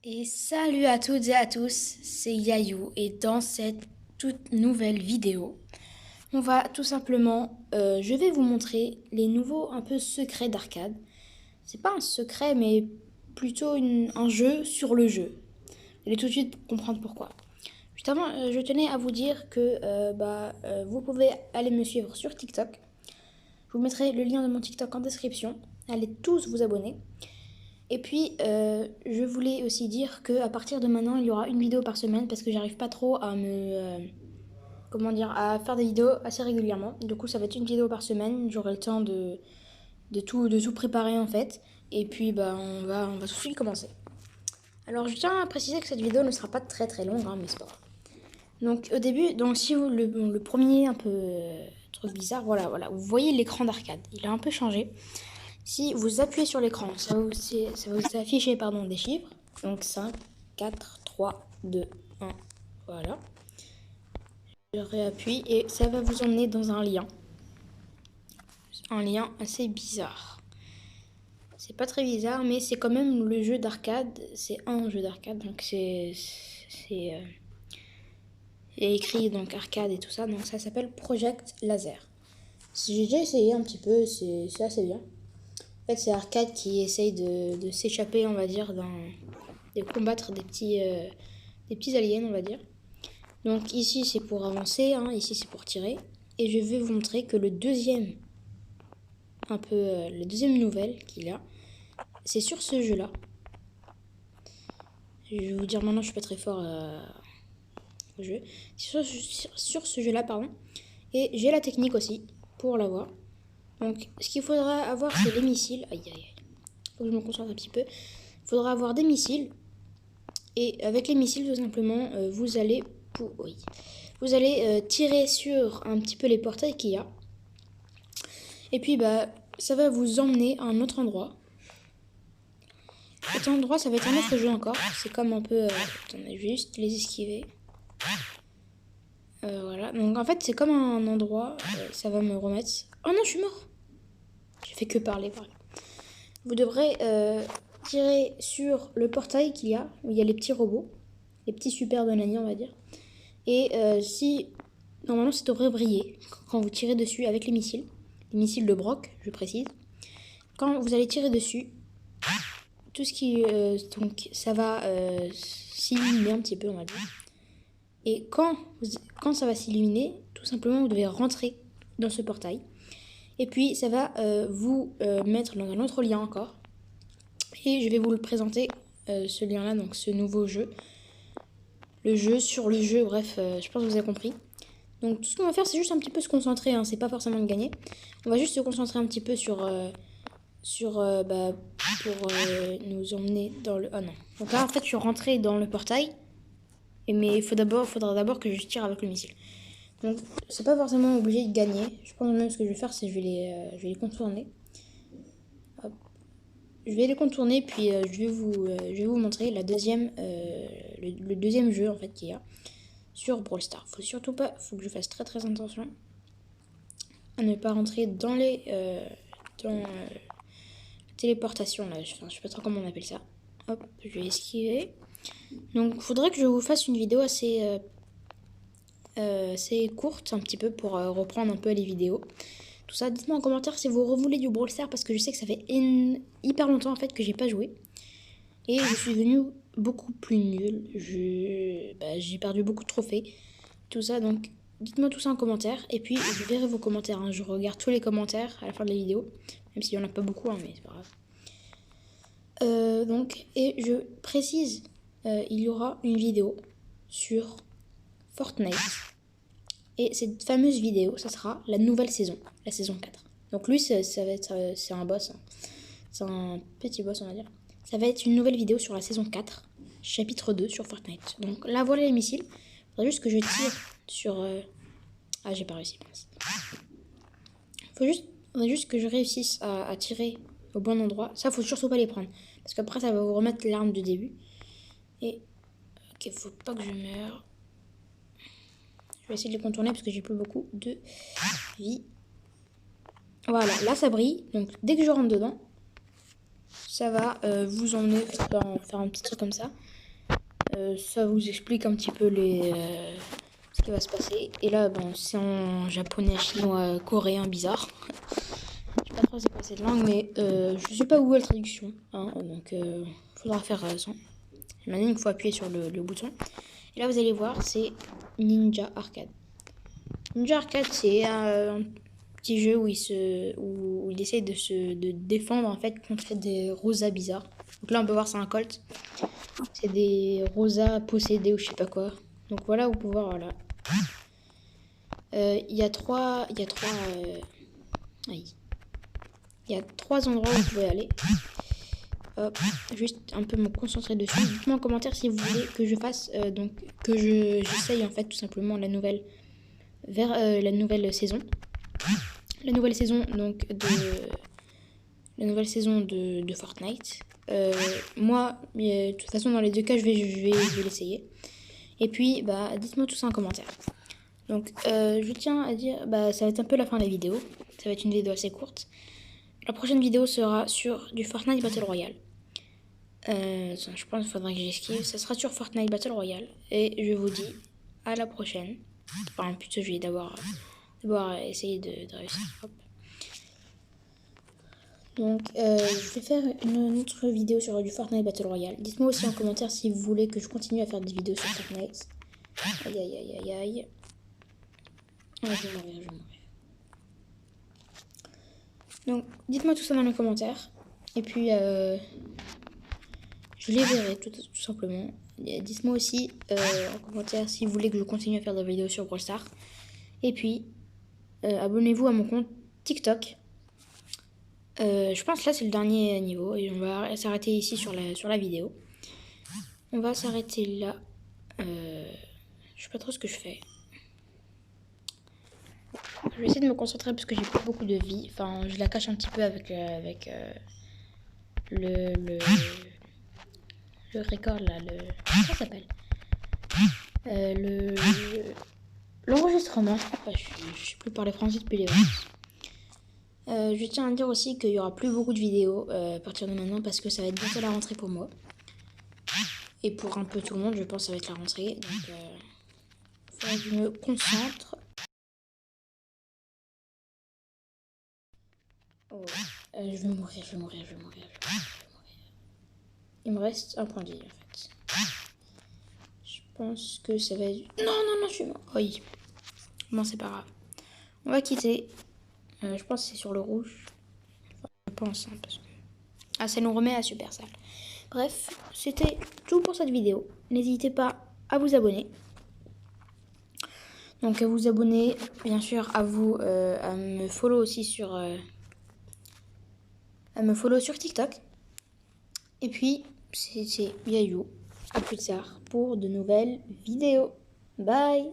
Et salut à toutes et à tous, c'est Yayou et dans cette toute nouvelle vidéo, on va tout simplement, je vais vous montrer les nouveaux un peu secrets d'arcade. C'est pas un secret mais plutôt un jeu sur le jeu. Vous allez tout de suite comprendre pourquoi. Juste avant, je tenais à vous dire que vous pouvez aller me suivre sur TikTok. Je vous mettrai le lien de mon TikTok en description. Allez tous vous abonner. Et puis, je voulais aussi dire qu'à partir de maintenant, il y aura une vidéo par semaine parce que j'arrive pas trop à à faire des vidéos assez régulièrement. Du coup, ça va être une vidéo par semaine. J'aurai le temps de tout préparer en fait. Et puis, on va tout de suite commencer. Alors, je tiens à préciser que cette vidéo ne sera pas très très longue, hein, mais c'est pas grave. Donc, au début, donc si vous, le premier un peu truc bizarre, voilà, vous voyez l'écran d'arcade. Il a un peu changé. Si vous appuyez sur l'écran, ça va vous afficher des chiffres. Donc 5, 4, 3, 2, 1. Voilà. Je réappuie et ça va vous emmener dans un lien. Un lien assez bizarre. C'est pas très bizarre, mais c'est quand même le jeu d'arcade. C'est un jeu d'arcade, donc il y a écrit donc arcade et tout ça. Donc ça s'appelle Project Laser. J'ai déjà essayé un petit peu, c'est assez bien. En fait, c'est Arcade qui essaye de s'échapper, on va dire, de combattre des petits aliens, on va dire. Donc ici, c'est pour avancer, hein, ici, c'est pour tirer. Et je vais vous montrer que la deuxième nouvelle qu'il a, c'est sur ce jeu-là. Je vais vous dire maintenant, je suis pas très fort au jeu. Sur ce jeu-là, pardon. Et j'ai la technique aussi pour l'avoir. Donc, ce qu'il faudra avoir, c'est les missiles. Aïe, aïe, aïe. Faut que je me concentre un petit peu. Il faudra avoir des missiles. Et avec les missiles, tout simplement, vous allez tirer sur un petit peu les portails qu'il y a. Et puis, ça va vous emmener à un autre endroit. Cet endroit, ça va être un autre jeu encore. C'est comme un peu... attendez, juste les esquiver. Voilà. Donc, en fait, c'est comme un endroit... ça va me remettre... Oh non, je suis mort. J'ai fait que parler. Vous devrez tirer sur le portail qu'il y a, où il y a les petits robots. Les petits super bananiers, on va dire. Et si... Normalement, ça devrait briller quand vous tirez dessus avec les missiles de Brock, je précise. Quand vous allez tirer dessus, tout ce qui... donc, ça va s'illuminer un petit peu, on va dire. Et quand ça va s'illuminer, tout simplement, vous devez rentrer dans ce portail. Et puis, ça va vous mettre dans un autre lien encore. Et je vais vous le présenter, ce lien-là, donc ce nouveau jeu. Le jeu sur le jeu, bref, je pense que vous avez compris. Donc tout ce qu'on va faire, c'est juste un petit peu se concentrer, hein, c'est pas forcément de gagner. On va juste se concentrer un petit peu pour nous emmener dans le... Oh non. Donc là, en fait, je suis rentrée dans le portail, mais faudra d'abord que je tire avec le missile. Donc c'est pas forcément obligé de gagner. Je pense même ce que je vais faire, c'est que je vais les contourner. Hop. Je vais les contourner, puis je vais vous montrer le deuxième jeu en fait qu'il y a sur Brawl Stars. Faut que je fasse très très attention à ne pas rentrer dans la téléportation là. Je sais pas trop comment on appelle ça. Hop, je vais esquiver. Donc, faudrait que je vous fasse une vidéo assez courte, un petit peu pour reprendre un peu les vidéos. Tout ça, dites-moi en commentaire si vous revoulez du Brawl Stars parce que je sais que ça fait hyper longtemps en fait que j'ai pas joué. Et je suis devenue beaucoup plus nulle. J'ai perdu beaucoup de trophées. Tout ça, donc dites-moi tout ça en commentaire. Et puis je verrai vos commentaires. Hein. Je regarde tous les commentaires à la fin de la vidéo. Même s'il n'y en a pas beaucoup, hein, mais c'est pas grave. Et je précise, il y aura une vidéo sur Fortnite. Et cette fameuse vidéo, ça sera la nouvelle saison, la saison 4. Donc lui, c'est un boss. Hein. C'est un petit boss, on va dire. Ça va être une nouvelle vidéo sur la saison 4, chapitre 2 sur Fortnite. Donc là, voilà les missiles. Il faudrait juste que je tire sur... Ah, j'ai pas réussi. Faudrait juste que je réussisse à tirer au bon endroit. Ça, faut surtout pas les prendre. Parce qu'après, ça va vous remettre l'arme du début. Et... Ok, faut pas que je meure. Je vais essayer de les contourner parce que j'ai plus beaucoup de vie. Voilà, là ça brille. Donc dès que je rentre dedans, ça va vous emmener faire un petit truc comme ça. Ça vous explique un petit peu ce qui va se passer. Et là, bon, c'est en japonais, chinois, coréen, bizarre. Je sais pas trop c'est quoi cette langue, mais je sais pas où est la traduction. Hein, donc, faudra faire ça. Maintenant, il faut appuyer sur le bouton. Et là, vous allez voir, c'est Ninja Arcade. Ninja Arcade, c'est un petit jeu où il essaie de défendre en fait contre des rosas bizarres. Donc là, on peut voir, c'est un Colt. C'est des rosas possédés ou je sais pas quoi. Donc voilà, vous pouvez voir, voilà. Il y a trois endroits où vous pouvez aller. Hop, juste un peu me concentrer dessus. Dites-moi en commentaire si vous voulez que je fasse, j'essaye en fait tout simplement la nouvelle saison. La nouvelle saison donc de Fortnite. Moi, de toute façon dans les deux cas je vais l'essayer. Et puis bah dites-moi tout ça en commentaire. Donc je tiens à dire, bah ça va être un peu la fin de la vidéo. Ça va être une vidéo assez courte. La prochaine vidéo sera sur du Fortnite Battle Royale. Je pense qu'il faudra que j'esquive. Ça sera sur Fortnite Battle Royale. Et je vous dis à la prochaine. Enfin, plutôt, je vais d'abord essayer de réussir. Hop. Donc, je vais faire une autre vidéo sur du Fortnite Battle Royale. Dites-moi aussi en commentaire si vous voulez que je continue à faire des vidéos sur Fortnite. Aïe, aïe, aïe, aïe, aïe. Ah, je vais mourir. Donc, dites-moi tout ça dans les commentaires. Et puis, je les verrai tout simplement. Dites-moi aussi en commentaire si vous voulez que je continue à faire des vidéos sur Brawl Stars. Et puis, abonnez-vous à mon compte TikTok. Je pense que là c'est le dernier niveau et on va s'arrêter ici sur la vidéo. On va s'arrêter là. Je sais pas trop ce que je fais. Je vais essayer de me concentrer parce que j'ai pas beaucoup de vie. Enfin, je la cache un petit peu avec le record là, comment ça s'appelle, l'enregistrement. Je sais plus parler français depuis les vacances. Je tiens à dire aussi qu'il y aura plus beaucoup de vidéos à partir de maintenant parce que ça va être bientôt la rentrée pour moi. Et pour un peu tout le monde, je pense que ça va être la rentrée. Donc, faudra que je me concentre. Oh, je vais mourir. Il me reste un point de vie en fait. Je pense que ça va être... Non, je suis mort. Oui. Bon, c'est pas grave. On va quitter. Je pense que c'est sur le rouge. Enfin, je pense. Hein, parce que... Ah, ça nous remet à Supercell. Bref, c'était tout pour cette vidéo. N'hésitez pas à vous abonner. Donc à vous abonner, bien sûr, à me follow aussi sur... à me follow sur TikTok. Et puis, c'est Yayou. À plus tard pour de nouvelles vidéos. Bye!